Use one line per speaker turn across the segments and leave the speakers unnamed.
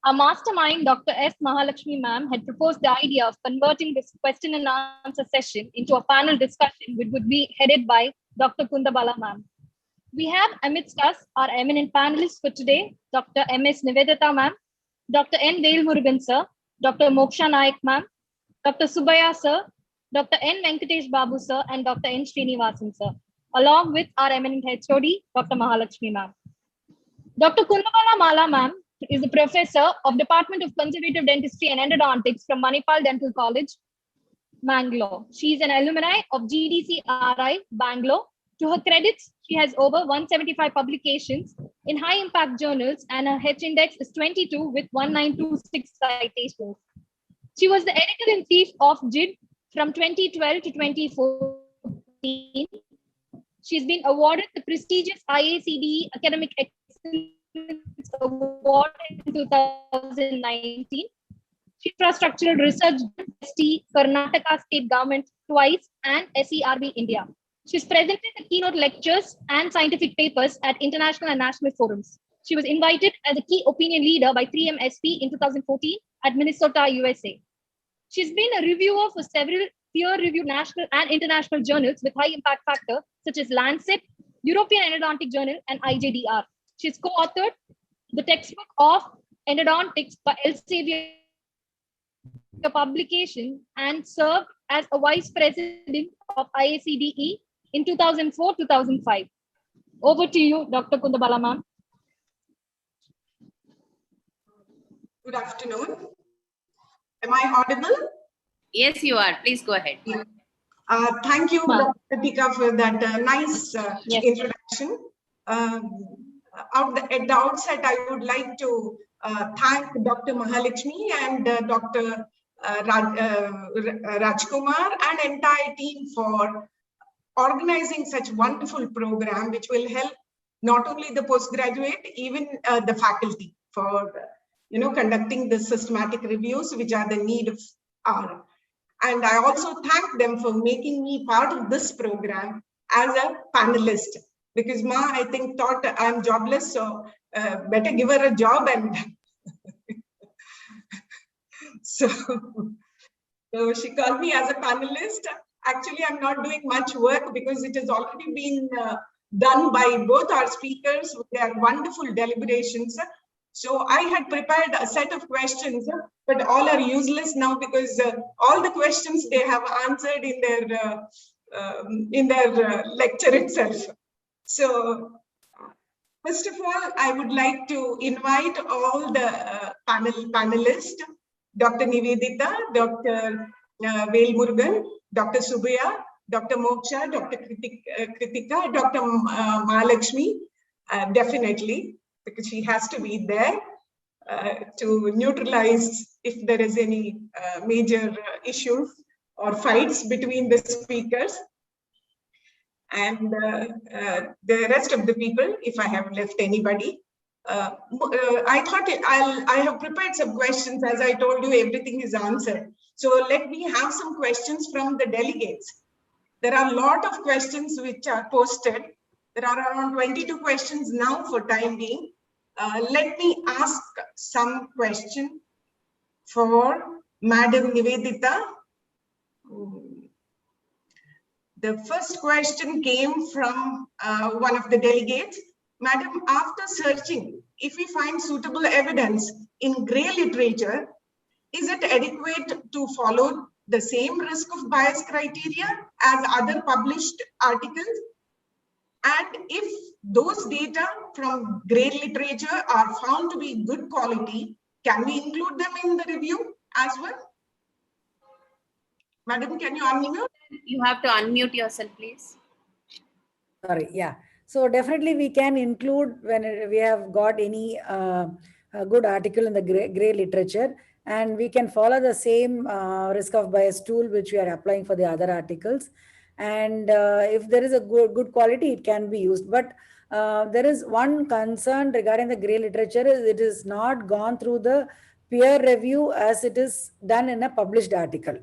Our mastermind, Dr. S. Mahalakshmi ma'am, had proposed the idea of converting this question and answer session into a panel discussion, which would be headed by Dr. Kundabala ma'am. We have amidst us our eminent panelists for today, Dr. M.S. Nivedita ma'am, Dr. N. Velmurugan sir, Dr. Moksha Naik ma'am, Dr. Subaya sir, Dr. N. Venkatesh Babu sir, and Dr. N. Srinivasan sir, along with our eminent HOD, Dr. Mahalakshmi ma'am. Dr. Kundabala Mala ma'am is a professor of Department of Conservative Dentistry and Endodontics from Manipal Dental College, Bangalore. She is an alumni of GDCRI, Bangalore. To her credits, she has over 175 publications in high-impact journals, and her H-index is 22 with 1926 citations. She was the editor-in-chief of JID from 2012 to 2014. She's been awarded the prestigious IACDE Academic Excellence Award in 2019. Infrastructural Research ST Karnataka State Government twice and SERB India. She's presented the keynote lectures and scientific papers at international and national forums. She was invited as a key opinion leader by 3MSP in 2014 at Minnesota, USA. She's been a reviewer for several peer-reviewed national and international journals with high impact factor, such as Lancet, European Endodontic Journal, and IJDR. She's co-authored the textbook of endodontics by Elsevier publication and served as a vice president of IACDE in 2004-2005. Over to you, Dr. Kundabala ma'am.
Good afternoon. Am I audible?
Yes, you are. Please go ahead.
Yeah. Thank you, Dr. Kritika, for that nice introduction. At the outset, I would like to thank Dr. Mahalakshmi and Dr. Rajkumar and entire team for organizing such wonderful program, which will help not only the postgraduate, even the faculty for conducting the systematic reviews, which are the need of hour. And I also thank them for making me part of this program as a panelist, because Ma, I think, thought I'm jobless, so better give her a job. And so she called me as a panelist. Actually, I'm not doing much work because it has already been done by both our speakers with their wonderful deliberations. So I had prepared a set of questions, but all are useless now because all the questions they have answered in their lecture itself. So first of all, I would like to invite all the panelists, Dr. Nivedita, Dr. Velmurugan, Dr. Subaya, Dr. Moksha, Dr. Kritika, Dr. Mahalakshmi, definitely, because she has to be there to neutralize if there is any major issues or fights between the speakers. And the rest of the people, if I have left anybody. I thought I have prepared some questions. As I told you, everything is answered. So let me have some questions from the delegates. There are a lot of questions which are posted. There are around 22 questions now for time being. Let me ask some question for Madam Nivedita. The first question came from one of the delegates. Madam, after searching, if we find suitable evidence in grey literature, is it adequate to follow the same risk of bias criteria as other published articles? And if those data from grey literature are found to be good quality, can we include them in the review as well? Madam, can you unmute?
You have to unmute yourself, please.
Sorry, yeah. So definitely we can include when we have got any good article in the grey literature, and we can follow the same risk of bias tool which we are applying for the other articles. And if there is a good quality, it can be used. But there is one concern regarding the grey literature: it is not gone through the peer review as it is done in a published article.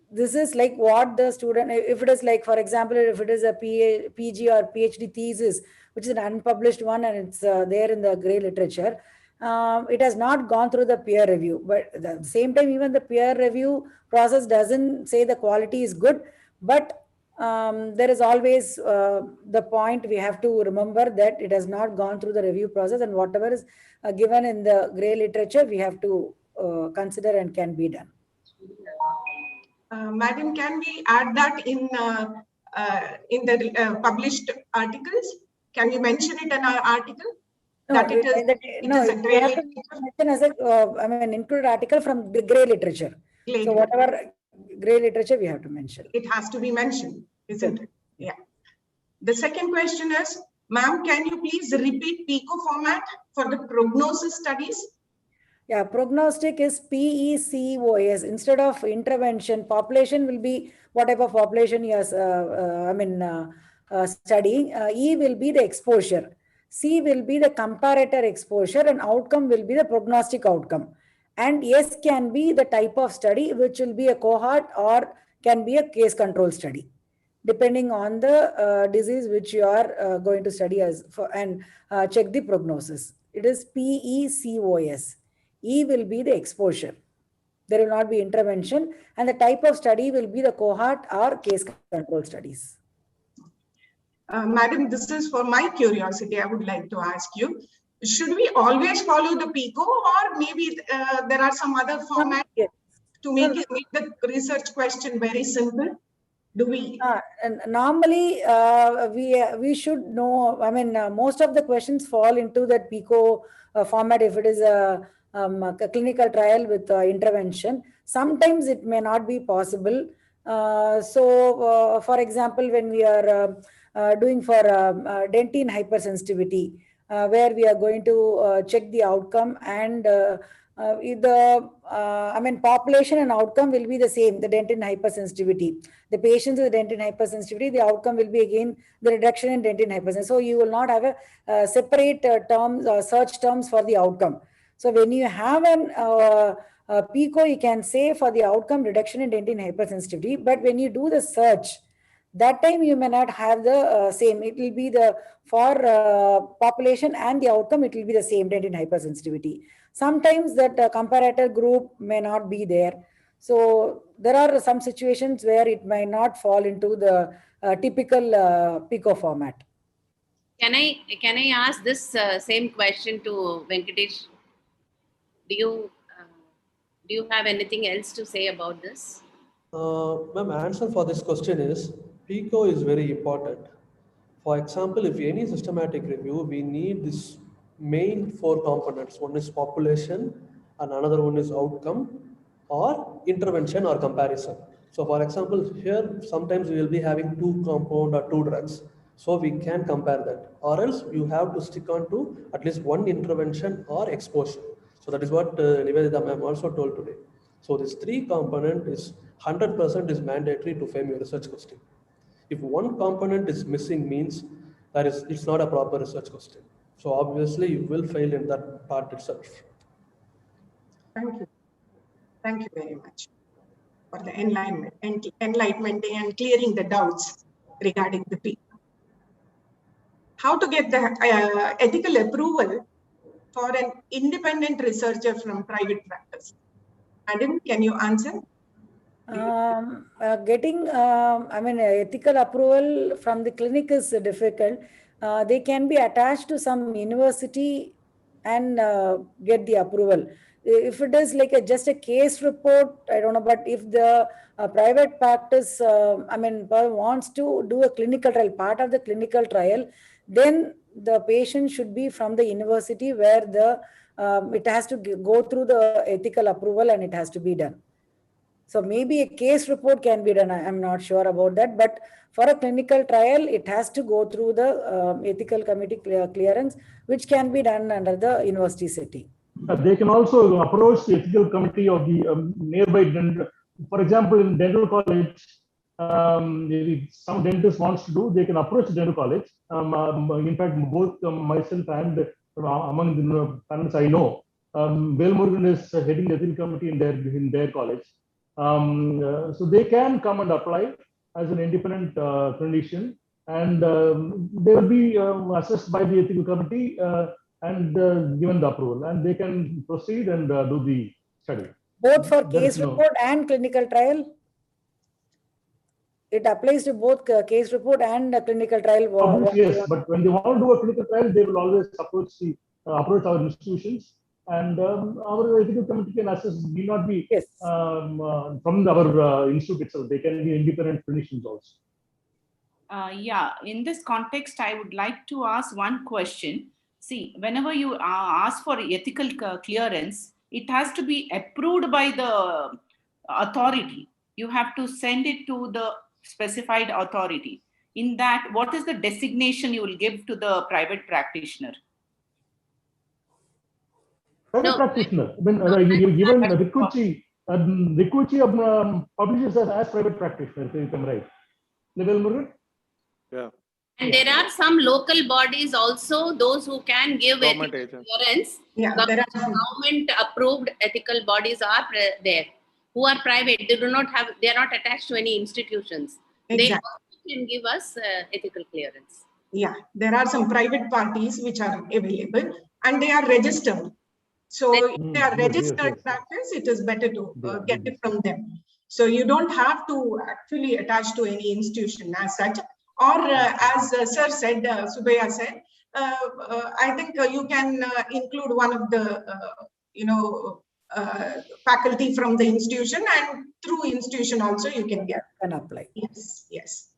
This is like what the student, if it is like, for example, if it is a PG or PhD thesis, which is an unpublished one and it's there in the grey literature, it has not gone through the peer review. But at the same time, even the peer review process doesn't say the quality is good, but there is always the point we have to remember that it has not gone through the review process, and whatever is given in the gray literature, we have to consider and can be done.
Madam, can we add that in the published articles? Can we mention it in our article?
No,
That it is,
no,
it is a
we
gray
have to mention as a, I mean, include article from the gray literature. So whatever gray literature we have to mention.
It has to be mentioned, isn't it? Yeah. The second question is, ma'am, can you please repeat PICO format for the prognosis studies?
Yeah, prognostic is PECOS. Instead of intervention, population will be what type of population you are studying. E will be the exposure. C will be the comparator exposure, and outcome will be the prognostic outcome. And S can be the type of study, which will be a cohort or can be a case control study, depending on the disease which you are going to study and check the prognosis. It is PECOS. E will be the exposure. There will not be intervention, and the type of study will be the cohort or case control studies.
Madam, this is for my curiosity. I would like to ask you, should we always follow the PICO, or maybe there are some other formats to make the research question very simple? Do we?
And normally, we should know. I mean, most of the questions fall into that PICO format if it is a clinical trial with intervention. Sometimes it may not be possible. For example, when we are doing for dentine hypersensitivity, where we are going to check the outcome, and population and outcome will be the same, the dentine hypersensitivity. The patients with dentine hypersensitivity, the outcome will be again the reduction in dentine hypersensitivity. So you will not have a separate terms or search terms for the outcome. So when you have an PICO, you can say for the outcome reduction in dentine hypersensitivity, but when you do the search, that time you may not have the same. It will be the for population and the outcome, it will be the same dentine hypersensitivity. Sometimes that comparator group may not be there. So there are some situations where it may not fall into the typical PICO format.
Can I ask this same question to Venkatesh? Do you have anything else to say about this?
Ma'am, answer for this question is PICO is very important. For example, if any systematic review, we need this main 4 components. One is population, and another one is outcome, or intervention or comparison. So for example, here sometimes we will be having 2 compound or 2 drugs. So we can compare that, or else you have to stick on to at least one intervention or exposure. So that is what Nivedita ma'am also told today. So this 3 component is 100% is mandatory to frame your research question. If one component is missing, means that it's not a proper research question. So obviously you will fail in that part itself.
Thank you. Thank you very much for the enlightenment and clearing the doubts regarding the PICO. How to get the ethical approval for an independent researcher from private practice? Madam, can you answer?
Getting ethical approval from the clinic is difficult. They can be attached to some university and get the approval. If it is like just a case report, I don't know, but if the private practice wants to do a clinical trial, part of the clinical trial, then the patient should be from the university where it has to go through the ethical approval and it has to be done. So maybe a case report can be done. I'm not sure about that, but for a clinical trial, it has to go through the ethical committee clearance, which can be done under the university setting.
They can also approach the ethical committee of the nearby dental. For example, in dental college, if some dentist wants to do, they can approach the dental college. In fact, both myself and among the parents I know, Velmurugan is heading the ethical committee in their college. So they can come and apply as an independent clinician, and they will be assessed by the ethical committee and given the approval, and they can proceed and do the study.
Both for
There
case
is no-
report and clinical trial? It applies to both case report and clinical trial.
Obviously, yes, but when they want to do a clinical trial, they will always approach our institutions, and our ethical committee can assess. Need not be
Yes.
From our institute itself. They can be independent clinicians also.
Yeah, in this context, I would like to ask one question. See, whenever you ask for ethical clearance, it has to be approved by the authority. You have to send it to the specified authority. In that, what is the designation you will give to the private practitioner?
Private
No.
practitioner. When given Rikuchi publishes as private practitioner, if I'm right. Level Murugan?
Yeah.
And there are some local bodies also, those who can give
Government
ethical
agents.
clearance.
Yeah, there are some.
Government approved ethical bodies are there, who are private. They do not have, they are not attached to any institutions. They
Exactly.
also can give us ethical clearance.
Yeah, there are some private parties which are available and they are registered. So if they are
Yes,
registered
yes.
practice, it is better to
Yeah,
get
yes.
it from them. So you don't have to actually attach to any institution as such. Or as Sir said, Subhaya said, I think you can include one of the, faculty from the institution, and through institution also you can get.
Can apply.
Yes, yes.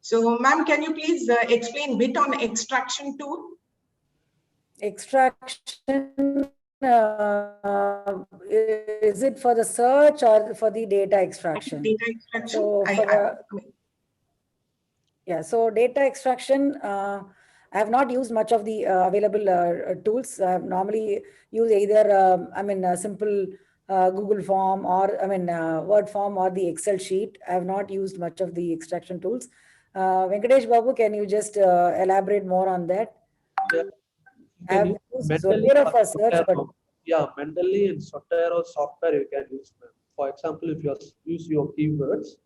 So, ma'am, can you please explain a bit on extraction tool?
Extraction, is it for the search or for the data extraction?
Data extraction.
So so data extraction, I have not used much of the available tools. I have normally used either, a simple Google form or, Word form or the Excel sheet. I have not used much of the extraction tools. Venkatesh Babu, can you just elaborate more on that?
Yeah.
I have used Zotero for search, but
yeah, mentally in Zotero software you can use them. For example, if you use your keywords,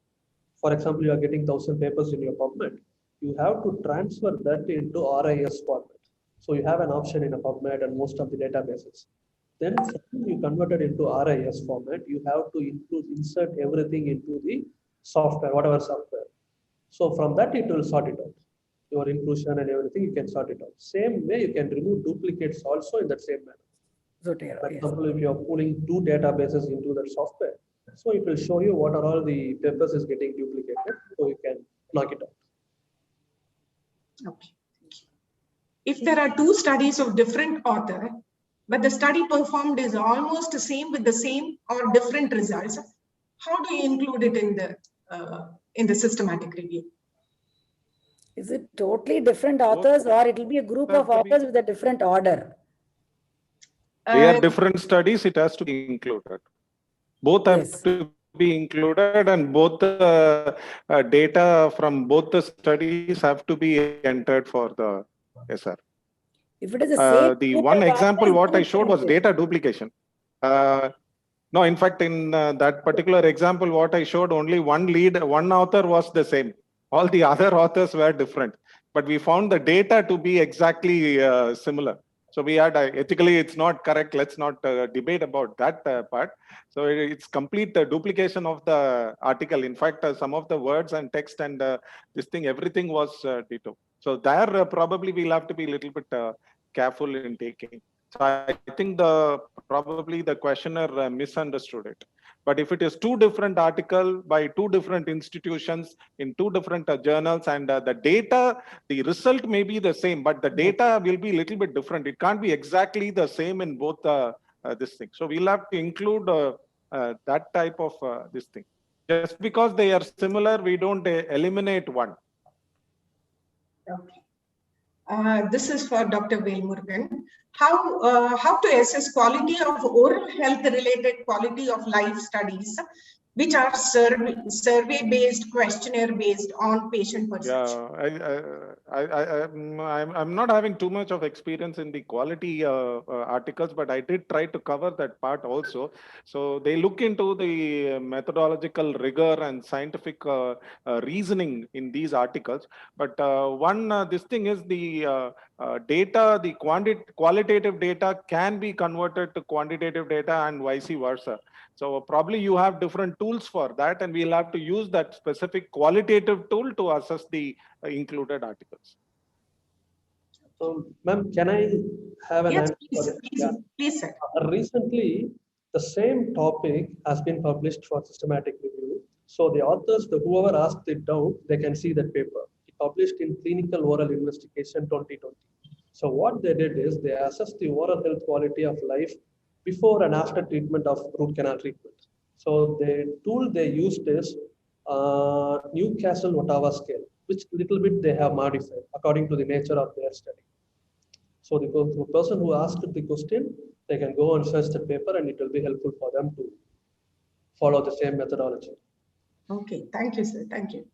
for example, you are getting 1,000 papers in your PubMed, you have to transfer that into RIS format. So you have an option in a PubMed and most of the databases. Then you convert it into RIS format, you have to insert everything into the software, whatever software. So from that, it will sort it out. Your inclusion and everything, you can sort it out. Same way, you can remove duplicates also in that same manner.
Zotero,
For
yes.
example, if you are pulling 2 databases into that software, so it will show you what are all the papers is getting duplicated, so you can knock it out.
Okay. If there are 2 studies of different author, but the study performed is almost the same with the same or different results, how do you include it in the systematic review?
Is it totally different authors or it will be a group of authors with a different order?
They are different studies, it has to be included. Both have
Yes.
to be included, and both data from both the studies have to be entered for the SR.
If it is the same.
The
group
one
of
example
authors,
what
then
I
it
showed
can
was
be.
data duplication. No, in fact, in that particular example, what I showed, only one author was the same. All the other authors were different, but we found the data to be exactly similar. So we had ethically, it's not correct. Let's not debate about that part. So it's complete duplication of the article. In fact, some of the words and text and this thing, everything was ditto. So there probably we'll have to be a little bit careful in taking. So I think probably the questioner misunderstood it. But if it is 2 different articles by 2 different institutions in 2 different journals, and the data, the result may be the same, but the data will be a little bit different. It can't be exactly the same in both this thing. So we'll have to include that type of this thing. Just because they are similar, we don't eliminate one.
Okay. This is for Dr. Velmurugan. How to assess quality of oral health related quality of life studies, which are survey based, questionnaire based on patient perception?
Yeah, I'm not having too much of experience in the quality articles, but I did try to cover that part also. So they look into the methodological rigor and scientific reasoning in these articles. But this thing is the data, the qualitative data can be converted to quantitative data and vice versa. So probably you have different tools for that, and we'll have to use that specific qualitative tool to assess the included articles.
So, ma'am, can I have an
Yes,
answer?
please, please, please, sir.
Recently, the same topic has been published for systematic review. So the authors, whoever asked it down, they can see that paper. It published in Clinical Oral Investigation 2020. So what they did is they assessed the oral health quality of life before and after treatment of root canal treatment. So the tool they used is Newcastle-Ottawa scale, which little bit they have modified according to the nature of their study. So the person who asked the question, they can go and search the paper, and it will be helpful for them to follow the same methodology.
Okay, thank you, sir. Thank you.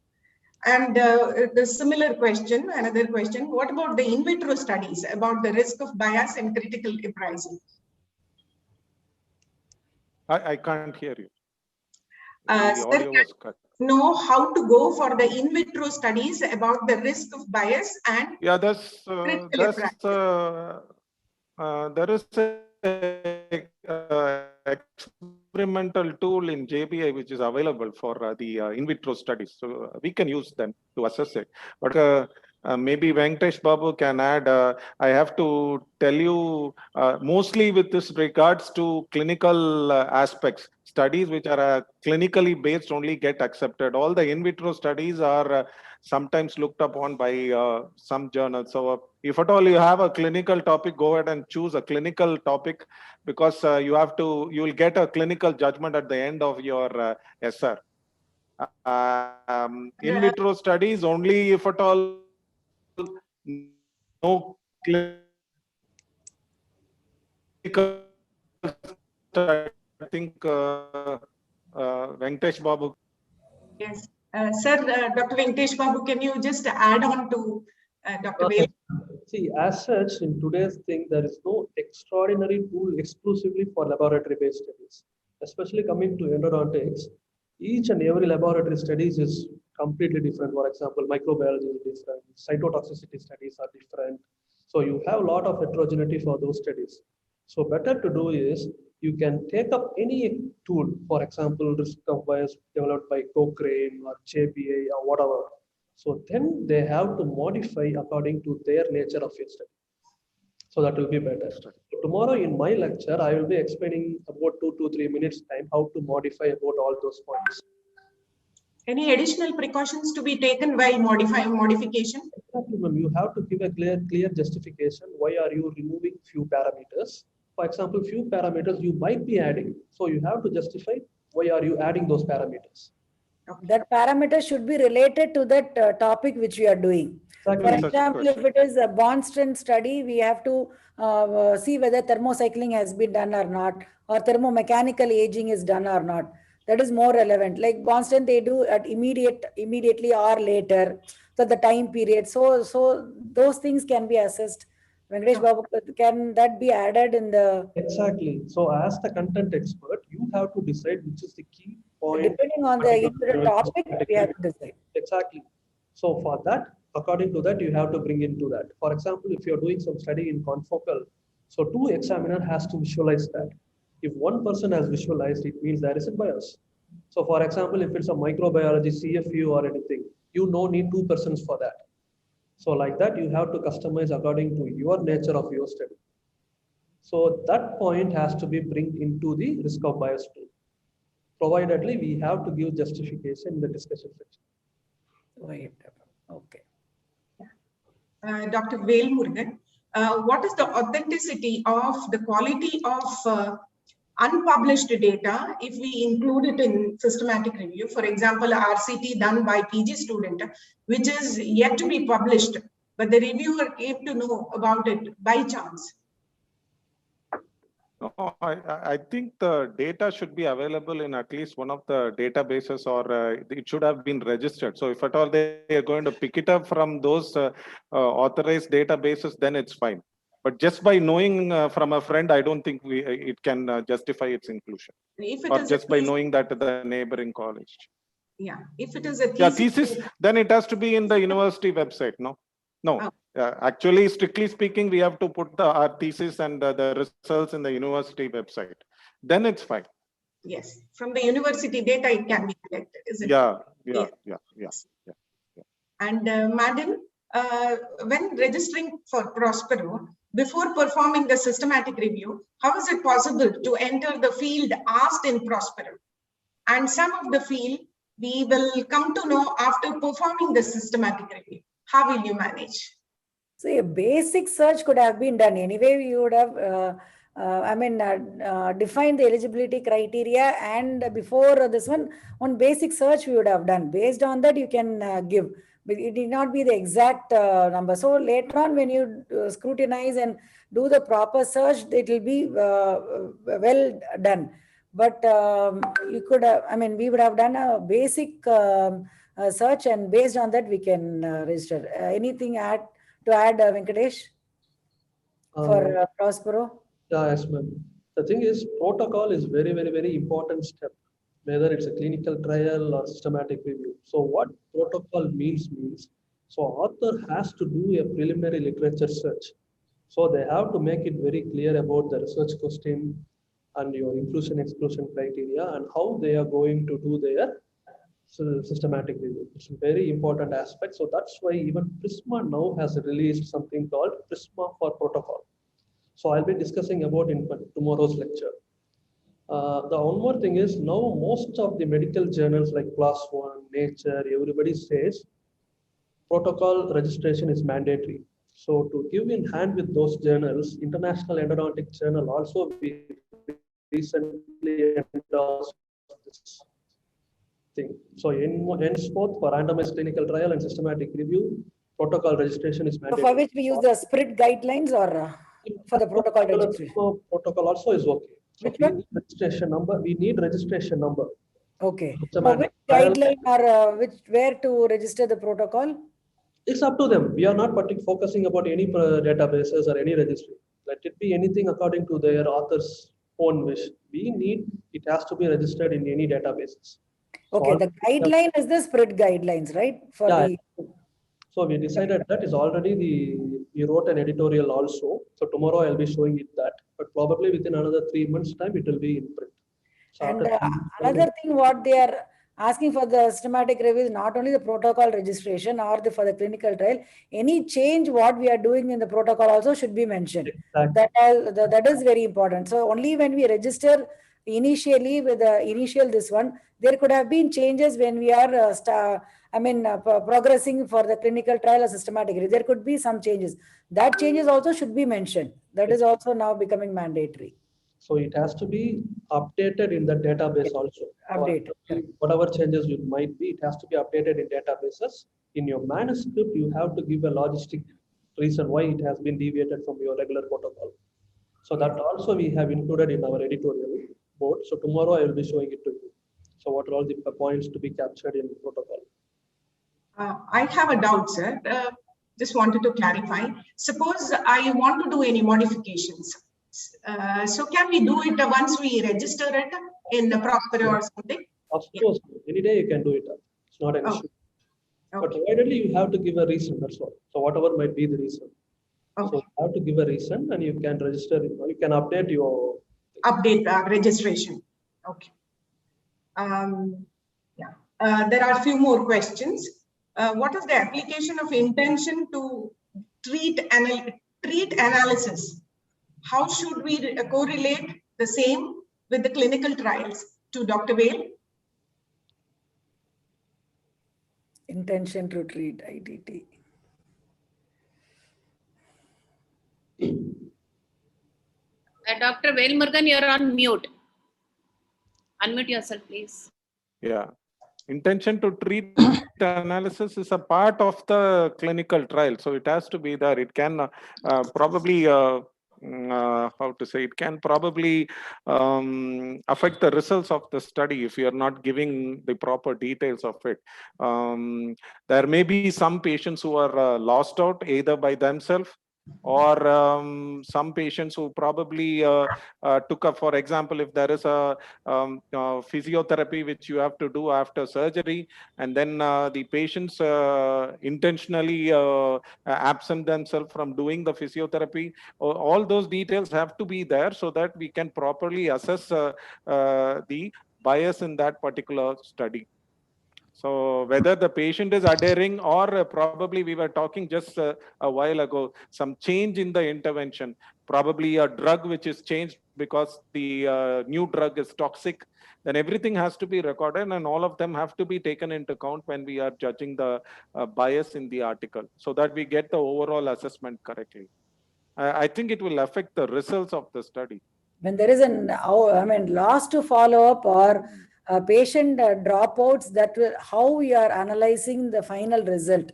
And the similar question, another question, what about the in vitro studies about the risk of bias and critical appraisal?
I can't hear you.
Sir,
The audio was cut.
know how to go for the in vitro studies about the risk of bias and
Yeah, there is a experimental tool in JBI which is available for the in vitro studies. So we can use them to assess it. But maybe Venkatesh Babu can add. I have to tell you, mostly with this regards to clinical aspects, studies which are clinically based only get accepted. All the in vitro studies are sometimes looked upon by some journals. So if at all you have a clinical topic, go ahead and choose a clinical topic, because you will get a clinical judgment at the end of your SR. In vitro studies only if at all no clinical, I think Venkatesh Babu.
yes, sir, Dr. Venkatesh Babu, can you just add on to Dr. Vail?
See, as such, in today's thing, there is no extraordinary tool exclusively for laboratory-based studies. Especially coming to endodontics, each and every laboratory studies is completely different. For example, microbiology is different, cytotoxicity studies are different. So you have a lot of heterogeneity for those studies. So better to do is you can take up any tool, for example, risk of bias developed by Cochrane or JPA or whatever. So then they have to modify according to their nature of your study. So that will be better. So tomorrow in my lecture, I will be explaining about 2 to 3 minutes time how to modify about all those points.
Any additional precautions to be taken while modification?
Exactly, ma'am. You have to give a clear justification. Why are you removing few parameters? For example, few parameters you might be adding. So you have to justify why are you adding those parameters.
That parameter should be related to that topic which we are doing.
Exactly.
For example, if it is a bond strength study, we have to see whether thermocycling has been done or not, or thermomechanical aging is done or not. That is more relevant. Like bond strength, they do at immediately or later. So the time period. So those things can be assessed. Venkatesh Babu, can that be added in the?
Exactly. So as the content expert, you have to decide which is the key point.
Depending on the topic, we have to decide.
Exactly. So for that, according to that, you have to bring into that. For example, if you're doing some study in confocal, so 2 examiner has to visualize that. If one person has visualized, it means there is a bias. So for example, if it's a microbiology, CFU or anything, you need 2 persons for that. So like that, you have to customize according to your nature of your study. So that point has to be bring into the risk of bias tool. Providedly, we have to give justification in the discussion section.
Wait, okay.
Dr. Vail Murugan, what is the authenticity of the quality of unpublished data if we include it in systematic review? For example, RCT done by PG student, which is yet to be published, but the reviewer came to know about it by chance.
No, I think the data should be available in at least one of the databases, or it should have been registered. So if at all they are going to pick it up from those authorized databases, then it's fine. But just by knowing from a friend, I don't think it can justify its inclusion.
If it
or
is
just by knowing that the neighboring college.
Yeah, if it is a thesis,
then it has to be in the university website, no? No, actually, strictly speaking, we have to put our thesis and the results in the university website. Then it's fine.
Yes, from the university data it can be collected, isn't it?
Yeah.
And Madam, when registering for Prospero, before performing the systematic review, how is it possible to enter the field asked in Prospero? And some of the field we will come to know after performing the systematic review. How will you manage?
So a basic search could have been done. Anyway, you would have, defined the eligibility criteria, and before this one basic search we would have done. Based on that, you can give. But it did not be the exact number. So later on, when you scrutinize and do the proper search, it will be well done. But you could have, we would have done a basic search, and based on that, we can register. Anything to add, Venkatesh, for Prospero?
Yes, ma'am. The thing is, protocol is very, very, very important step, whether it's a clinical trial or systematic review. So what protocol means, so author has to do a preliminary literature search. So they have to make it very clear about the research question and your inclusion exclusion criteria and how they are going to do their systematic review. It's a very important aspect. So that's why even Prisma now has released something called Prisma for Protocol. So I'll be discussing about in tomorrow's lecture. The one more thing is, now most of the medical journals like PLOS ONE, Nature, everybody says protocol registration is mandatory. So to give in hand with those journals, International Endodontic Journal also recently endorsed this thing. So henceforth, for randomized clinical trial and systematic review, protocol registration is mandatory.
So for which we use the SPRIT guidelines, or for the protocol registration?
Protocol also is okay. So
Which one?
Registration number. We need registration number.
Okay. For which guideline or where to register the protocol?
It's up to them. We are not focusing about any databases or any registry. Let it be anything according to their author's own wish. We need, it has to be registered in any databases.
Okay, the guideline is the SPRIT guidelines, right?
So we decided that is already we wrote an editorial also. So tomorrow I'll be showing it that, but probably within another 3 months time, it will be in print. So
and another thing, what they are asking for the systematic review is not only the protocol registration or for the clinical trial, any change what we are doing in the protocol also should be mentioned. Exactly. That is very important. So only when we register initially with the initial this one, there could have been changes when we are progressing for the clinical trial or systematic review. There could be some changes. That changes also should be mentioned. That is also now becoming mandatory.
So it has to be updated in the database also. Whatever changes it might be, it has to be updated in databases. In your manuscript, you have to give a logistic reason why it has been deviated from your regular protocol. So that also we have included in our editorial board. So tomorrow I will be showing it to you. So what are all the points to be captured in the protocol?
I have a doubt, sir. Just wanted to clarify. Suppose I want to do any modifications. So can we do it once we register it in the Prospero or something?
Of course, any day you can do it. It's not an issue. But providedly you have to give a reason, that's all. So whatever might be the reason. So you have to give a reason and you can register, you can update your...
registration. Okay. There are a few more questions. What is the application of intention to treat analysis? How should we correlate the same with the clinical trials to Dr. Vale?
Intention to treat ITT.
Dr. Vale Murugan, you're on mute. Unmute yourself, please.
Yeah. Intention to treat analysis is a part of the clinical trial. So it has to be there. It can probably, it can probably affect the results of the study if you're not giving the proper details of it. There may be some patients who are lost out either by themselves or some patients who probably took up, for example, if there is a physiotherapy which you have to do after surgery, and then the patients intentionally absent themselves from doing the physiotherapy, all those details have to be there so that we can properly assess the bias in that particular study. So whether the patient is adhering, or probably we were talking just a while ago, some change in the intervention, probably a drug which is changed because the new drug is toxic, then everything has to be recorded, and all of them have to be taken into account when we are judging the bias in the article, so that we get the overall assessment correctly. I think it will affect the results of the study.
When there is loss to follow up or patient dropouts, that will, how we are analyzing the final result,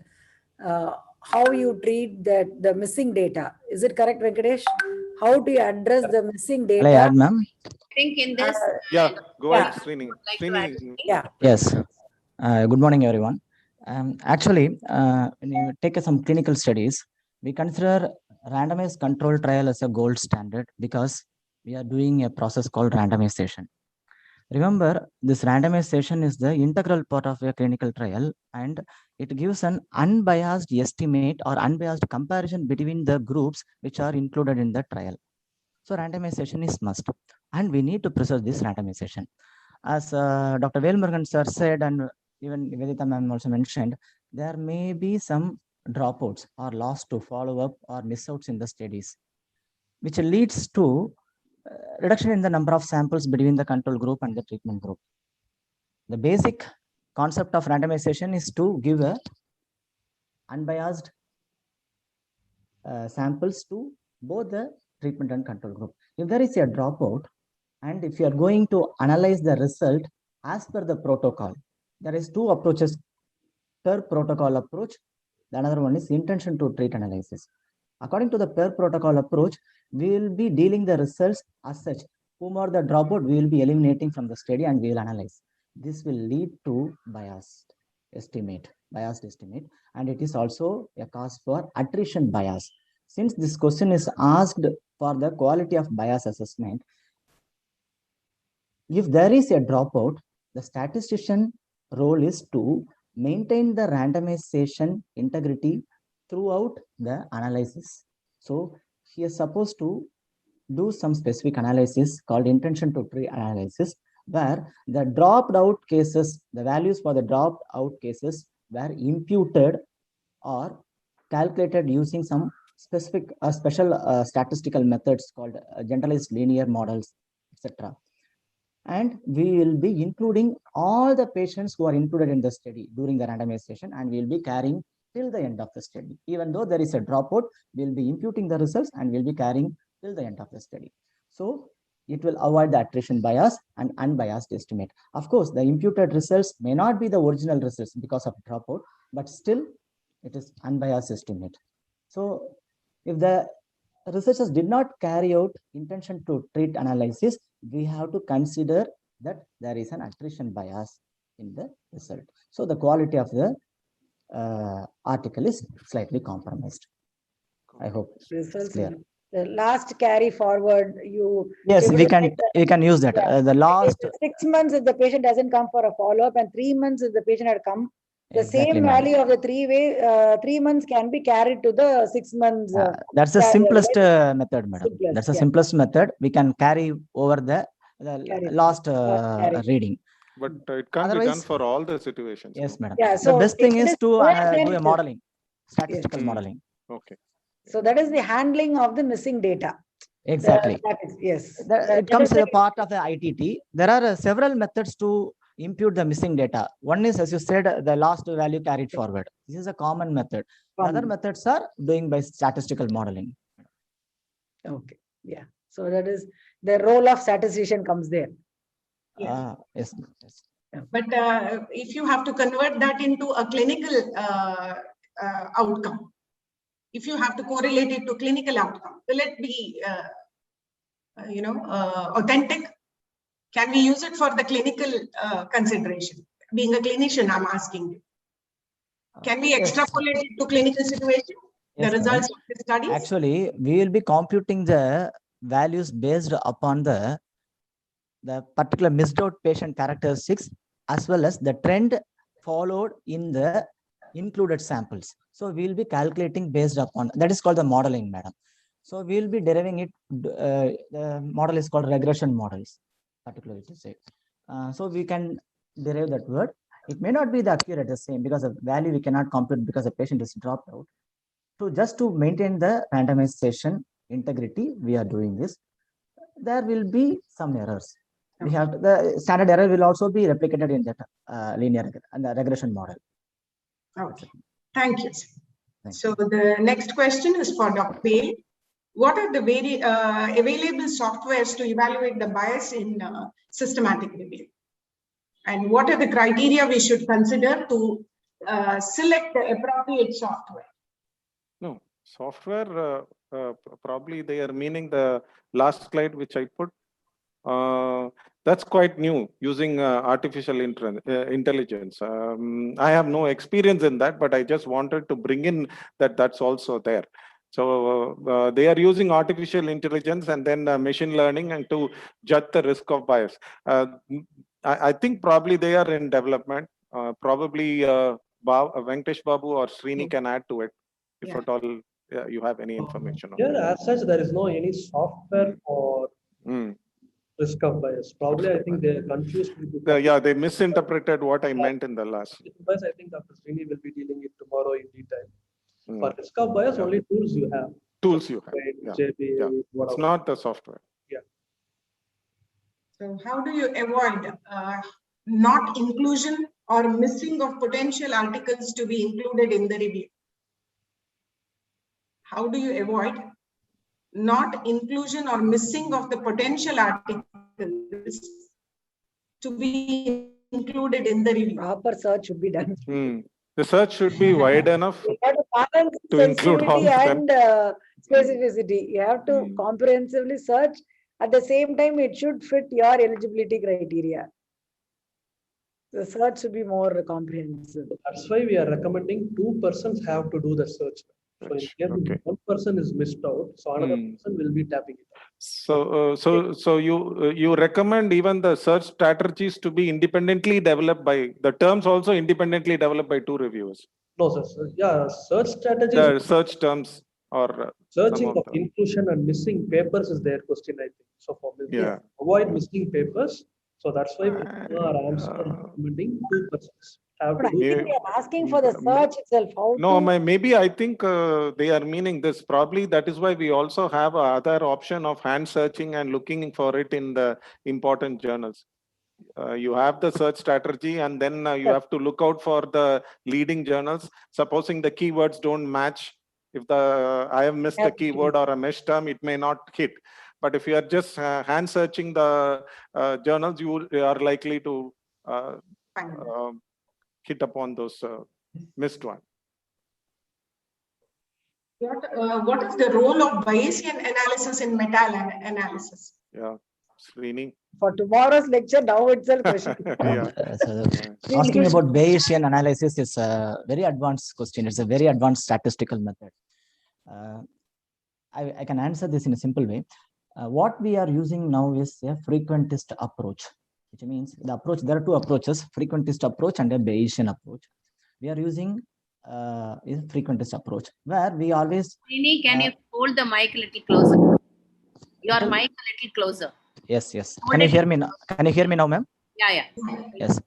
how you treat the missing data. Is it correct, Venkatesh? How do you address the missing data?
Can I add, ma'am?
I think in this.
Yeah, go
yeah.
ahead, Srini.
Like to
Srini.
Yeah.
Yes. Good morning, everyone. Actually, when you take some clinical studies, we consider randomized control trial as a gold standard because we are doing a process called randomization. Remember, this randomization is the integral part of a clinical trial, and it gives an unbiased estimate or unbiased comparison between the groups which are included in the trial. So randomization is must, and we need to preserve this randomization. As Dr. Velmurugan sir said, and even Nivedita ma'am also mentioned, there may be some dropouts or loss to follow up or miss outs in the studies, which leads to reduction in the number of samples between the control group and the treatment group. The basic concept of randomization is to give a unbiased samples to both the treatment and control group. If there is a dropout, and if you are going to analyze the result as per the protocol, there is two approaches per protocol approach. The another one is intention to treat analysis. According to the per protocol approach, we will be dealing the results as such. Whom are the dropout, we will be eliminating from the study and we will analyze. This will lead to biased estimate, and it is also a cause for attrition bias. Since this question is asked for the quality of bias assessment, if there is a dropout, the statistician role is to maintain the randomization integrity throughout the analysis. So he is supposed to do some specific analysis called intention to treat analysis, where the dropped out cases, the values for the dropped out cases were imputed or calculated using some specific special statistical methods called generalized linear models, etc. And we will be including all the patients who are included in the study during the randomization, and we will be carrying till the end of the study. Even though there is a dropout, we will be imputing the results and we will be carrying till the end of the study. So it will avoid the attrition bias and unbiased estimate. Of course, the imputed results may not be the original results because of dropout, but still it is unbiased estimate. So if the researchers did not carry out intention to treat analysis, we have to consider that there is an attrition bias in the result. So the quality of the article is slightly compromised. I hope it's clear.
The last carry forward,
yes, we can use that.
Yeah.
The last
6 months if the patient doesn't come for a follow-up, and 3 months if the patient had come, the
exactly,
same value of the 3 months can be carried to the 6 months.
That's the simplest method, madam. That's the
yeah.
simplest method. We can carry over the last reading.
But it can't be done for all the situations.
Yes, madam.
Yeah, so
the best thing is to do a modeling, statistical
Yes.
modeling.
Okay.
So that is the handling of the missing data.
Exactly.
Yes.
It comes as a part of the ITT. There are several methods to impute the missing data. One is, as you said, the last value carried forward. This is a common method. Other methods are doing by statistical modeling.
Okay. Yeah. So that is the role of statistician comes there.
Yeah.
Yes.
But if you have to convert that into a clinical outcome, if you have to correlate it to clinical outcome, will it be, authentic? Can we use it for the clinical consideration? Being a clinician, I'm asking you. Can we extrapolate it to clinical situation? the
Yes, madam.
results of the studies?
Actually, we will be computing the values based upon the particular missed out patient characteristics as well as the trend followed in the included samples. So we will be calculating based upon that is called the modeling, madam. So we will be deriving it. The model is called regression models, particularly to say. So we can derive that word. It may not be the accurate the same because the value we cannot compute because the patient is dropped out. So just to maintain the randomization integrity, we are doing this. There will be some errors. We have the standard error will also be replicated in that linear and the regression model.
Okay, thank you.
Thank
So the next question is for Dr. Pale. What are the available softwares to evaluate the bias in systematic review? And what are the criteria we should consider to select the appropriate software?
No, software, probably they are meaning the last slide which I put. That's quite new, using artificial intelligence. I have no experience in that, but I just wanted to bring in that that's also there. So they are using artificial intelligence and then machine learning and to judge the risk of bias. I think probably they are in development. Probably Venkatesh Babu or Srini can add to it if at all you have any information on
Here, as such, there is no any software or risk of bias. Probably, I think they are confused with
yeah, they misinterpreted what I meant in the last.
Because I think Dr. Srini will be dealing it tomorrow in detail. For risk of bias, only tools you have.
Tools you have.
JPA,
It's not the software.
Yeah.
So how do you avoid not inclusion or missing of potential articles to be included in the review? How do you avoid not inclusion or missing of the potential articles to be included in the review?
Proper search should be done.
The search should be wide enough
You have to balance
to include all of
sensitivity
them.
and specificity. You have to comprehensively search. At the same time, it should fit your eligibility criteria. The search should be more comprehensive.
That's why we are recommending 2 persons have to do the search. So in case one person is missed out, so another person will be tapping it.
So you recommend even the search strategies to be independently developed by the terms also independently developed by 2 reviewers.
No, sir. Yeah, search strategies.
The search terms or
searching of inclusion and missing papers is their question, I think. So for avoid missing papers. So that's why we are recommending 2 persons.
But I think they are asking for the search itself.
No, maybe I think they are meaning this. Probably that is why we also have other option of hand searching and looking for it in the important journals. You have the search strategy and then you have to look out for the leading journals. Supposing the keywords don't match, if I have missed a keyword or a mesh term, it may not hit. But if you are just hand searching the journals, you are likely to hit upon those missed one.
What is the role of Bayesian analysis in meta-analysis?
Yeah, Srini.
For tomorrow's lecture, now itself question.
Asking about Bayesian analysis is a very advanced question. It's a very advanced statistical method. I can answer this in a simple way. What we are using now is a frequentist approach, which means the approach, there are 2 approaches, frequentist approach and a Bayesian approach. We are using a frequentist approach where we always...
Srini, can you hold the mic a little closer? Your mic a little closer.
Yes. Can you hear me now? Can you hear me now, ma'am?
Yeah.
Yes.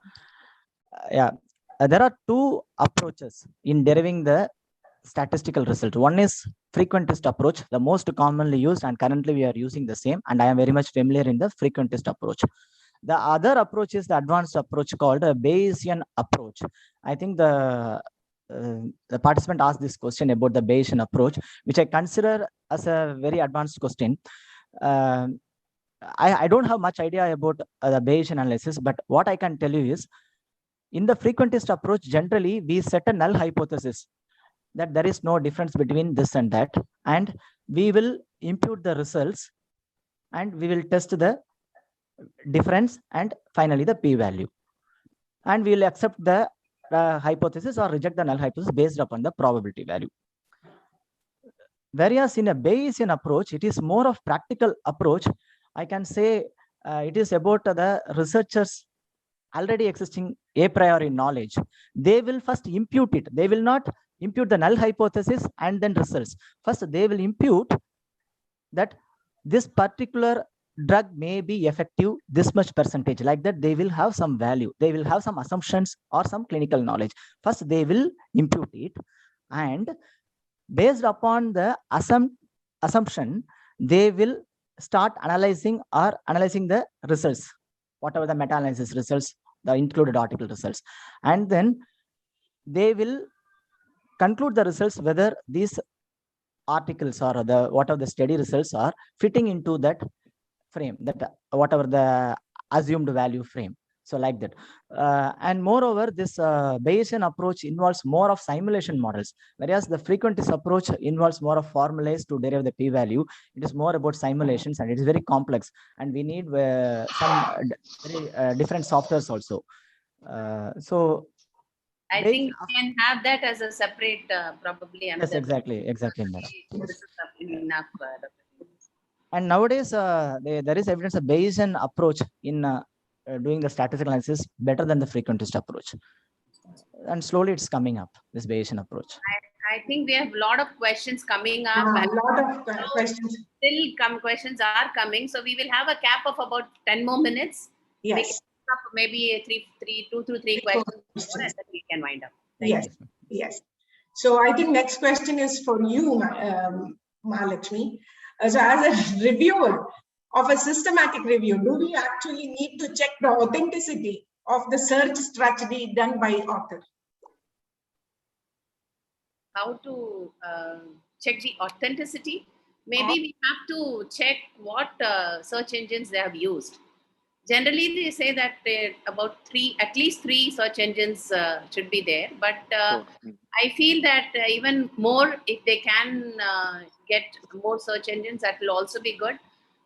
There are 2 approaches in deriving the statistical result. One is frequentist approach, the most commonly used, and currently we are using the same, and I am very much familiar in the frequentist approach. The other approach is the advanced approach called a Bayesian approach. I think the participant asked this question about the Bayesian approach, which I consider as a very advanced question. I don't have much idea about the Bayesian analysis, but what I can tell you is, in the frequentist approach, generally we set a null hypothesis that there is no difference between this and that, and we will impute the results and we will test the difference and finally the p-value, and we will accept the hypothesis or reject the null hypothesis based upon the probability value. Whereas in a Bayesian approach, it is more of practical approach. I can say it is about the researchers already existing a priori knowledge. They will first impute it. They will not impute the null hypothesis and then results. First, they will impute that this particular drug may be effective this much percentage. Like that, they will have some value. They will have some assumptions or some clinical knowledge. First, they will impute it, and based upon the assumption, they will start analyzing the results, whatever the meta-analysis results, the included article results, and then they will conclude the results whether these articles or whatever the study results are fitting into that frame, that whatever the assumed value frame. So like that. And moreover, this Bayesian approach involves more of simulation models, whereas the frequentist approach involves more of formulas to derive the p-value. It is more about simulations, and it is very complex, and we need some very different softwares also. So
I think we can have that as a separate, probably.
Yes, exactly, madam.
This is enough.
And nowadays, there is evidence of Bayesian approach in doing the statistical analysis better than the frequentist approach. And slowly it's coming up, this Bayesian approach.
I think we have a lot of questions coming up.
A lot of questions.
Still questions are coming. So we will have a cap of about 10 more minutes.
Yes.
Maybe 2 to 3 questions more, and then we can wind up.
Yes. So I think next question is for you, Mahalakshmi. So as a reviewer of a systematic review, do we actually need to check the authenticity of the search strategy done by author?
How to check the authenticity? Maybe we have to check what search engines they have used. Generally, they say that at least 3 search engines should be there. But I feel that even more, if they can get more search engines, that will also be good.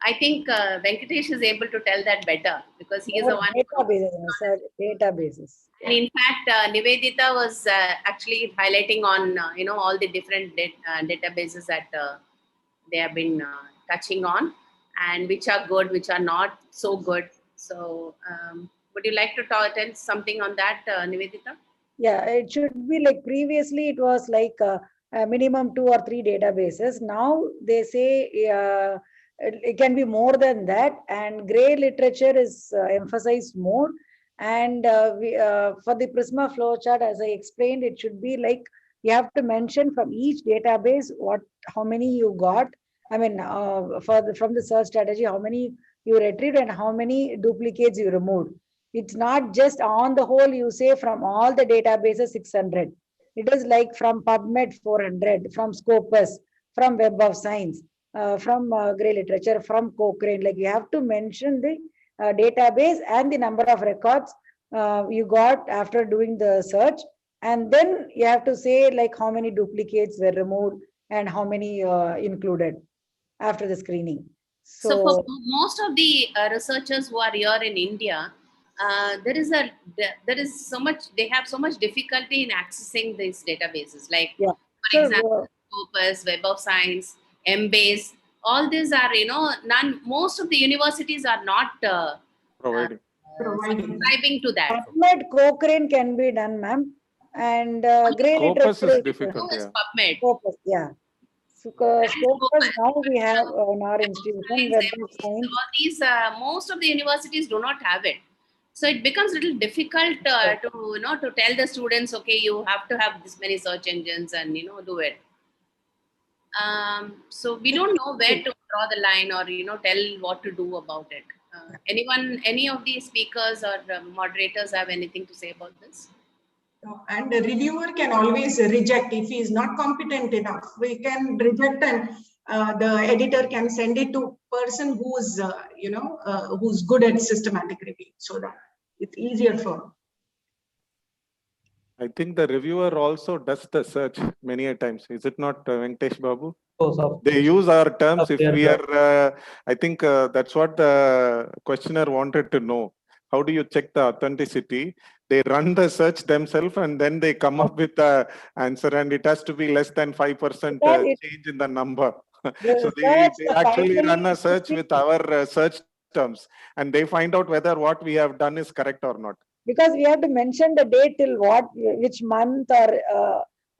I think Venkatesh is able to tell that better, because he is the one.
Databases.
And in fact, Nivedita was actually highlighting on all the different databases that they have been touching on, and which are good, which are not so good. So would you like to tell something on that, Nivedita?
Yeah, it should be like previously it was like a minimum 2 or 3 databases. Now they say it can be more than that, and gray literature is emphasized more. And for the Prisma flowchart, as I explained, it should be like you have to mention from each database how many you got. I mean, from the search strategy, how many you retrieved and how many duplicates you removed. It's not just on the whole, you say from all the databases 600. It is like from PubMed 400, from Scopus, from Web of Science, from Gray Literature, from Cochrane. Like you have to mention the database and the number of records you got after doing the search. And then you have to say like how many duplicates were removed and how many included after the screening.
So for most of the researchers who are here in India, there is so much, they have so much difficulty in accessing these databases. Like, for example, Scopus, Web of Science, Embase, all these are, most of the universities are not subscribing to that.
PubMed, Cochrane can be done, ma'am. And Gray
Scopus
Literature
is difficult.
PubMed.
Scopus, yeah. Scopus now we have in our institution. Web of Science.
All these, most of the universities do not have it. So it becomes a little difficult to tell the students, okay, you have to have this many search engines and do it. So we don't know where to draw the line or tell what to do about it. Any of the speakers or moderators have anything to say about this?
And the reviewer can always reject if he is not competent enough. We can reject, and the editor can send it to person who's who's good at systematic review, so that it's easier for.
I think the reviewer also does the search many a times. Is it not, Venkatesh Babu? They use our terms. If we are, I think that's what the questioner wanted to know. How do you check the authenticity? they run the search themselves and then they come up with the answer, and it has to be less than 5% change in the number. So they actually run a search with our search terms, and they find out whether what we have done is correct or not.
Because we have to mention the date till which month, or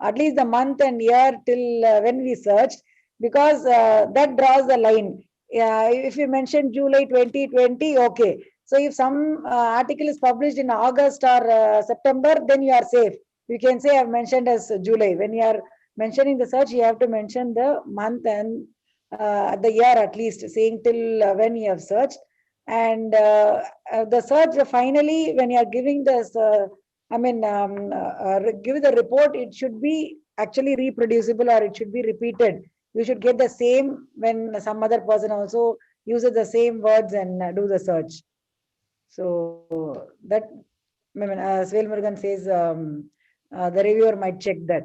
at least the month and year till when we searched, because that draws the line. If you mention July 2020, okay. So if some article is published in August or September, then you are safe. You can say I've mentioned as July. When you are mentioning the search, you have to mention the month and the year at least, saying till when you have searched. And the search finally, when you are giving this, give the report, it should be actually reproducible, or it should be repeated. You should get the same when some other person also uses the same words and do the search. So that, as Velmurugan says, the reviewer might check that.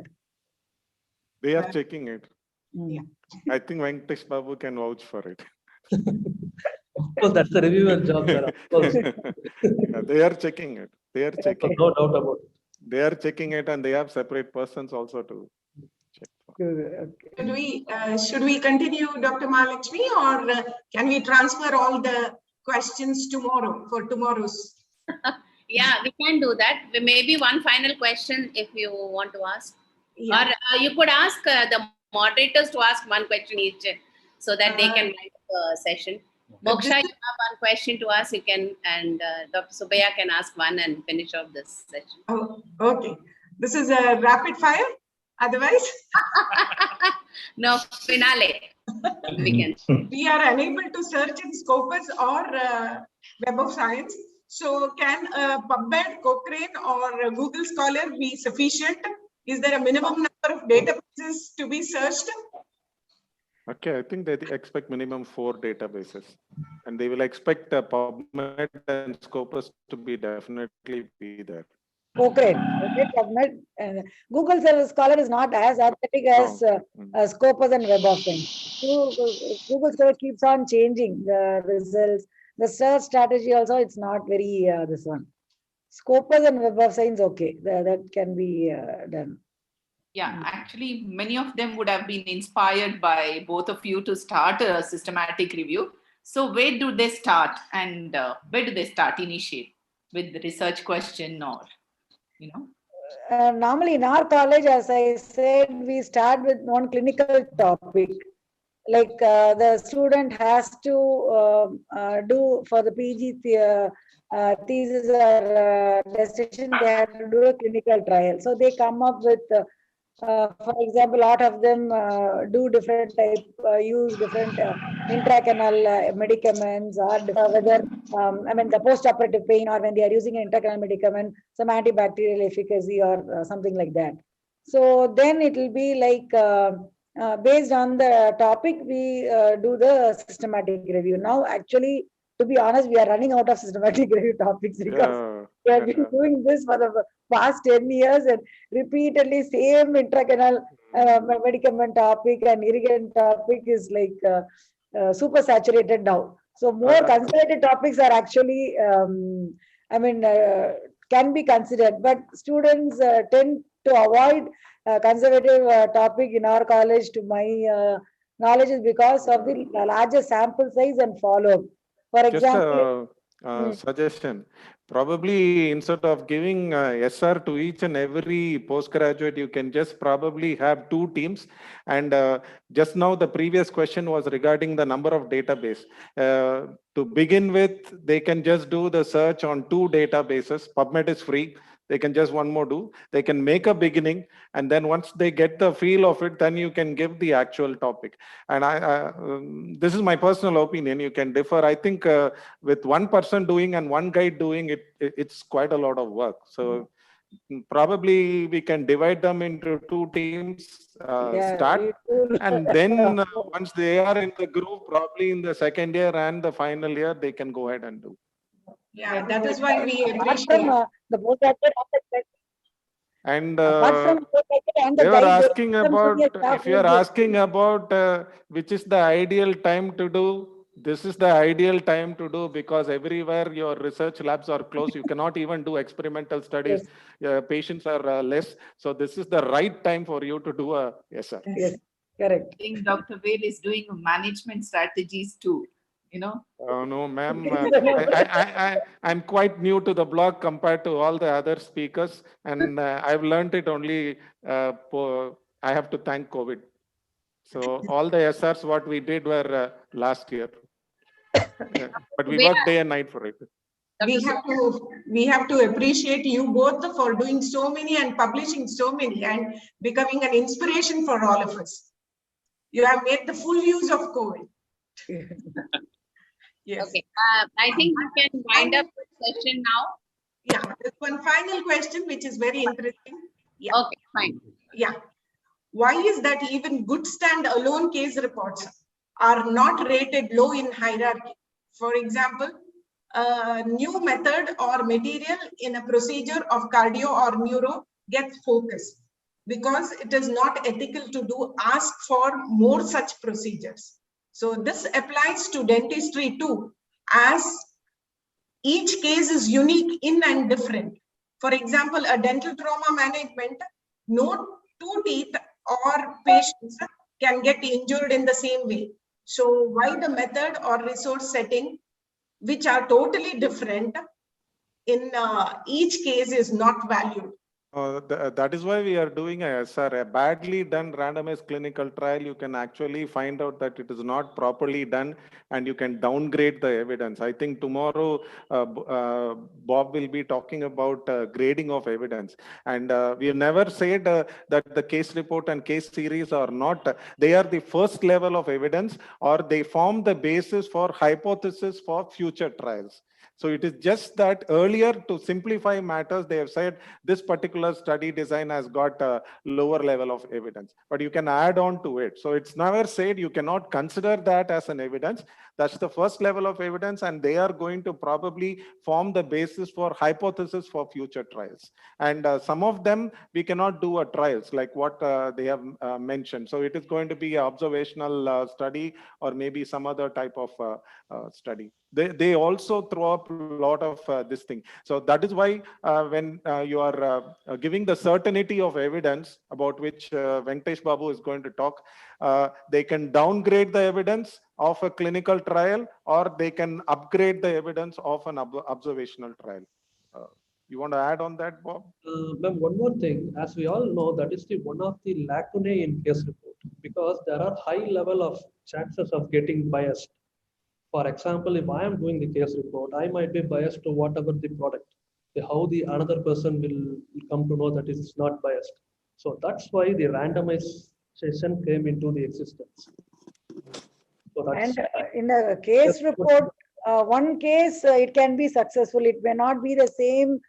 They are checking it.
Yeah.
I think Venkatesh Babu can vouch for it.
Well, that's the reviewer job, sir. Of course.
Yeah, they are checking it. They are checking.
No doubt about it.
They are checking it, and they have separate persons also to check.
Should we continue, Dr. Mahalakshmi, or can we transfer all the questions tomorrow for tomorrow's?
Yeah, we can do that. Maybe one final question if you want to ask.
Yeah.
Or you could ask the moderators to ask one question each, so that they can write the session. Moksha, you have one question to ask, you can, and Dr. Subbaiah can ask one and finish off this session.
Oh, okay. This is a rapid fire. Otherwise,
no, finale. We
are unable to search in Scopus or Web of Science. So can PubMed, Cochrane, or Google Scholar be sufficient? Is there a minimum number of databases to be searched?
Okay, I think they expect minimum 4 databases, and they will expect PubMed and Scopus to be definitely be there.
Cochrane, PubMed, Google Scholar is not as authentic as Scopus and Web of Science. So, Google Scholar keeps on changing the results. The search strategy also, it's not very this one. Scopus and Web of Science, okay, that can be done.
Yeah, actually, many of them would have been inspired by both of you to start a systematic review. So where do they start, and where do they start, initiate with the research question, or, you know?
Normally in our college, as I said, we start with one clinical topic. Like the student has to do for the PG thesis or dissertation, they have to do a clinical trial. So they come up with, for example, a lot of them do different type, use different intracanal medicaments, or whether, the post-operative pain, or when they are using an intracanal medicament, some antibacterial efficacy or something like that. So then it will be like, based on the topic, we do the systematic review. Now, actually, to be honest, we are running out of systematic review topics, because we have been doing this for the past 10 years and repeatedly same intracanal medicament topic and irrigant topic is like super saturated now. So more conservative topics are actually, can be considered, but students tend to avoid conservative topic in our college, to my knowledge, is because of the larger sample size and follow-up. For example,
suggestion. Probably instead of giving SR to each and every postgraduate, you can just probably have 2 teams. And just now the previous question was regarding the number of database. To begin with, they can just do the search on 2 databases. PubMed is free. They can just one more do. They can make a beginning, and then once they get the feel of it, then you can give the actual topic. And this is my personal opinion. You can differ. I think with one person doing and one guide doing it, it's quite a lot of work. So probably we can divide them into 2 teams, start, and then once they are in the group, probably in the second year and the final year, they can go ahead and do.
Yeah, that is why we appreciate
the postgraduate.
And they were asking about, if you are asking about which is the ideal time to do this is the ideal time to do, because everywhere your research labs are closed. You cannot even do experimental studies. Patients are less. So this is the right time for you to do a SR.
Yes, correct.
I think Dr. Vail is doing management strategies too, you know.
Oh, no, ma'am. I'm quite new to the blog compared to all the other speakers. And I've learned it only, I have to thank COVID. So all the SRs, what we did were last year. But we worked day and night for it.
We have to appreciate you both for doing so many and publishing so many and becoming an inspiration for all of us. You have made the full use of COVID. Yes.
Okay, I think we can wind up the session now.
Yeah, there's one final question which is very interesting. Yeah.
Okay, fine.
Yeah. Why is that even good stand-alone case reports are not rated low in hierarchy? For example, a new method or material in a procedure of cardio or neuro gets focused because it is not ethical to ask for more such procedures. So this applies to dentistry too, as each case is unique in and different. For example, a dental trauma management, no two teeth or patients can get injured in the same way. So why the method or resource setting, which are totally different in each case, is not valued?
That is why we are doing a SR, a badly done randomized clinical trial. You can actually find out that it is not properly done and you can downgrade the evidence. I think tomorrow Bob will be talking about grading of evidence. And we have never said that the case report and case series are not, they are the first level of evidence, or they form the basis for hypothesis for future trials. So it is just that earlier, to simplify matters, they have said this particular study design has got a lower level of evidence, but you can add on to it. So it's never said you cannot consider that as an evidence. That's the first level of evidence, and they are going to probably form the basis for hypothesis for future trials. And some of them we cannot do a trials like what they have mentioned. So it is going to be an observational study or maybe some other type of study. They also throw up a lot of this thing. So that is why when you are giving the certainty of evidence, about which Venkatesh Babu is going to talk, they can downgrade the evidence of a clinical trial, or they can upgrade the evidence of an observational trial. You want to add on that, Bob?
Ma'am, one more thing. As we all know, that is one of the lacunae in case report, because there are high level of chances of getting biased. For example, if I am doing the case report, I might be biased to whatever the product. How the another person will come to know that it is not biased. So that's why the randomization came into the existence. So that's,
and in a case report, one case, it can be successful. It may not be the same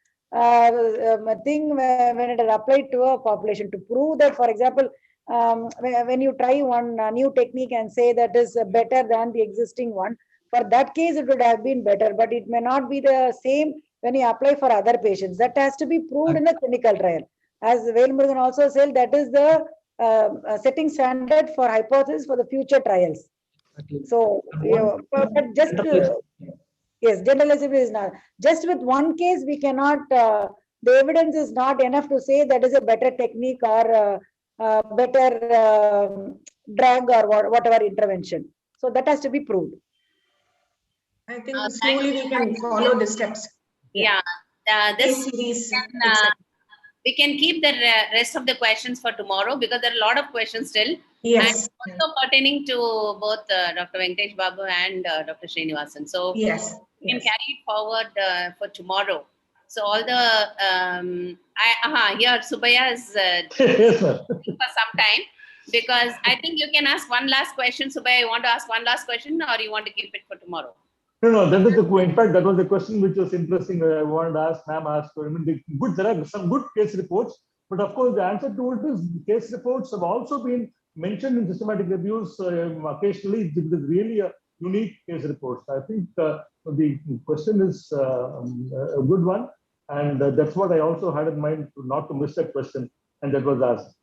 thing when it is applied to a population. To prove that, for example, when you try one new technique and say that is better than the existing one, for that case, it would have been better, but it may not be the same when you apply for other patients. That has to be proved in a clinical trial. As Velmurugan also said, that is the setting standard for hypothesis for the future trials. So, but just yes, generalizability is not. Just with one case, we cannot, the evidence is not enough to say that is a better technique or better drug or whatever intervention. So that has to be proved.
I think slowly we can follow the steps.
Yeah,
Case series,
we can keep the rest of the questions for tomorrow, because there are a lot of questions still.
Yes.
And also pertaining to both Dr. Venkatesh Babu and Dr. Srinivasan. So
yes,
we can carry it forward for tomorrow. So all the, here Subhaya is
Yes, sir.
for some time, because I think you can ask one last question. Subhaya, you want to ask one last question, or you want to keep it for tomorrow?
No, that is the in fact that was the question which was interesting. I wanted to ask ma'am. I mean, there are some good case reports, but of course the answer to it is case reports have also been mentioned in systematic reviews occasionally. It is really a unique case report. I think the question is a good one, and that's what I also had in mind, not to miss that question, and that was asked.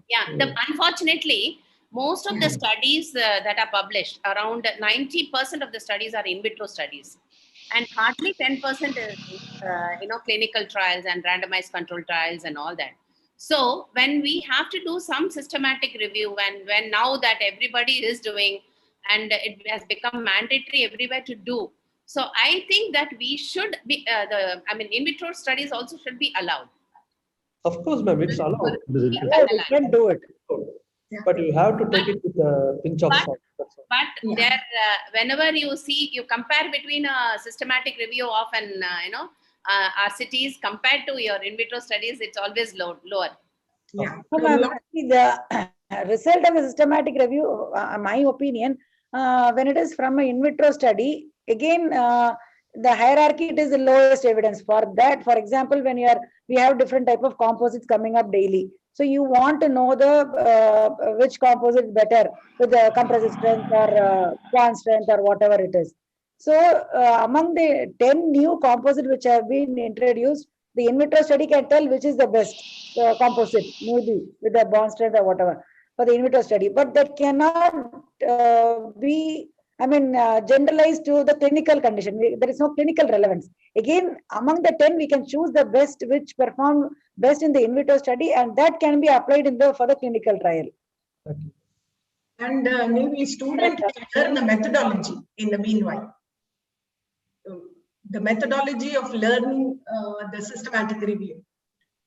Yeah, unfortunately, most of the studies that are published, around 90% of the studies are in vitro studies, and hardly 10% is clinical trials and randomized control trials and all that. So when we have to do some systematic review, and when now that everybody is doing, and it has become mandatory everywhere to do, so I think that we should be in vitro studies also should be allowed.
Of course, ma'am, it's allowed.
Yeah, we can do it.
But you have to take it with a pinch of salt. That's all.
But there, whenever you compare between a systematic review of our cities compared to your in vitro studies, it's always lower.
Yeah.
No, ma'am, actually, the result of a systematic review, my opinion, when it is from an in vitro study, again, the hierarchy, it is the lowest evidence for that. For example, when we have different type of composites coming up daily. So you want to know the which composite is better with the compressive strength or bond strength or whatever it is. So among the 10 new composites which have been introduced, the in vitro study can tell which is the best composite, maybe with the bond strength or whatever for the in vitro study. But that cannot be, generalized to the clinical condition. There is no clinical relevance. Again, among the 10, we can choose the best which perform best in the in vitro study, and that can be applied for the clinical trial.
And maybe student can learn the methodology in the meanwhile. The methodology of learning the systematic review.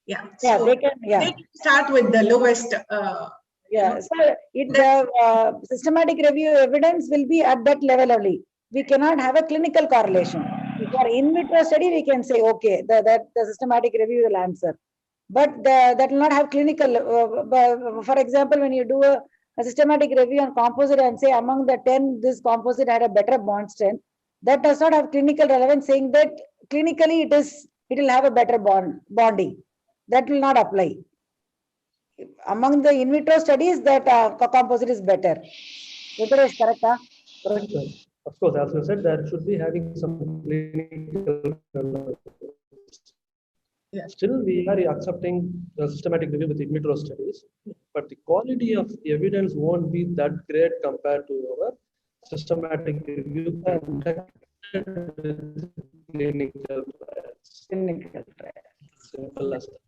Yeah.
Yeah,
so
they can. Yeah.
They can start with the lowest.
Yeah, so the systematic review evidence will be at that level only. We cannot have a clinical correlation. For in vitro study, we can say, okay, the systematic review will answer. But that will not have clinical. For example, when you do a systematic review on composite and say among the 10, this composite had a better bond strength, that does not have clinical relevance, saying that clinically it will have a better bonding. That will not apply. Among the in vitro studies, that composite is better. Is correct?
Correct, ma'am. Of course, as you said, that should be having some clinical.
Yeah.
Still, we are accepting the systematic review with in vitro studies, but the quality of evidence won't be that great compared to our systematic review conducted with clinical trials.
Clinical trials.
Simple as that.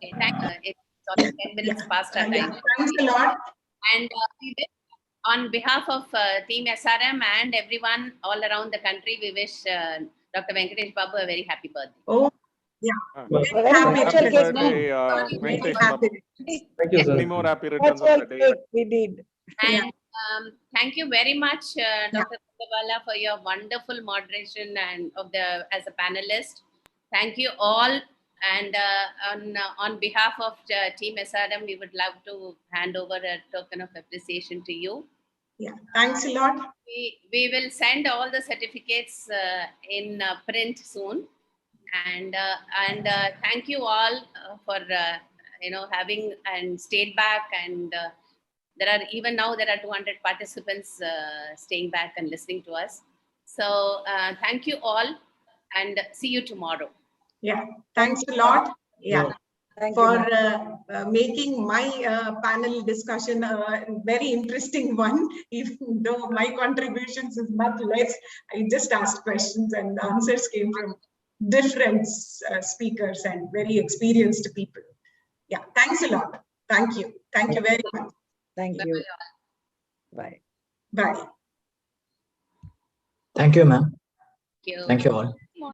Okay, thank you. It's already 10 minutes past our time.
Thanks a lot.
And we wish, on behalf of Team SRM and everyone all around the country, we wish Dr. Venkatesh Babu a very happy birthday.
Oh, yeah.
Very
Happy
special case,
birthday,
Very
Venkatesh
happy.
Babu.
Thank you, sir.
Many more happy returns of
Special
the day.
case we need.
And thank you very much, Dr. Kundabala, for your wonderful moderation and as a panelist. Thank you all. And on behalf of Team SRM, we would love to hand over a token of appreciation to you.
Yeah, thanks a lot.
We will send all the certificates in print soon. And thank you all for having and stayed back. And there are 200 participants staying back and listening to us. So thank you all, and see you tomorrow.
Yeah, thanks a lot. Yeah.
Thank
for
you.
making my panel discussion a very interesting one. Even though my contributions is much less, I just asked questions and the answers came from different speakers and very experienced people. Yeah, thanks a lot. Thank you. Thank you very much.
Thank you. Bye.
Bye.
Thank you, ma'am.
Thank you.
Thank you all.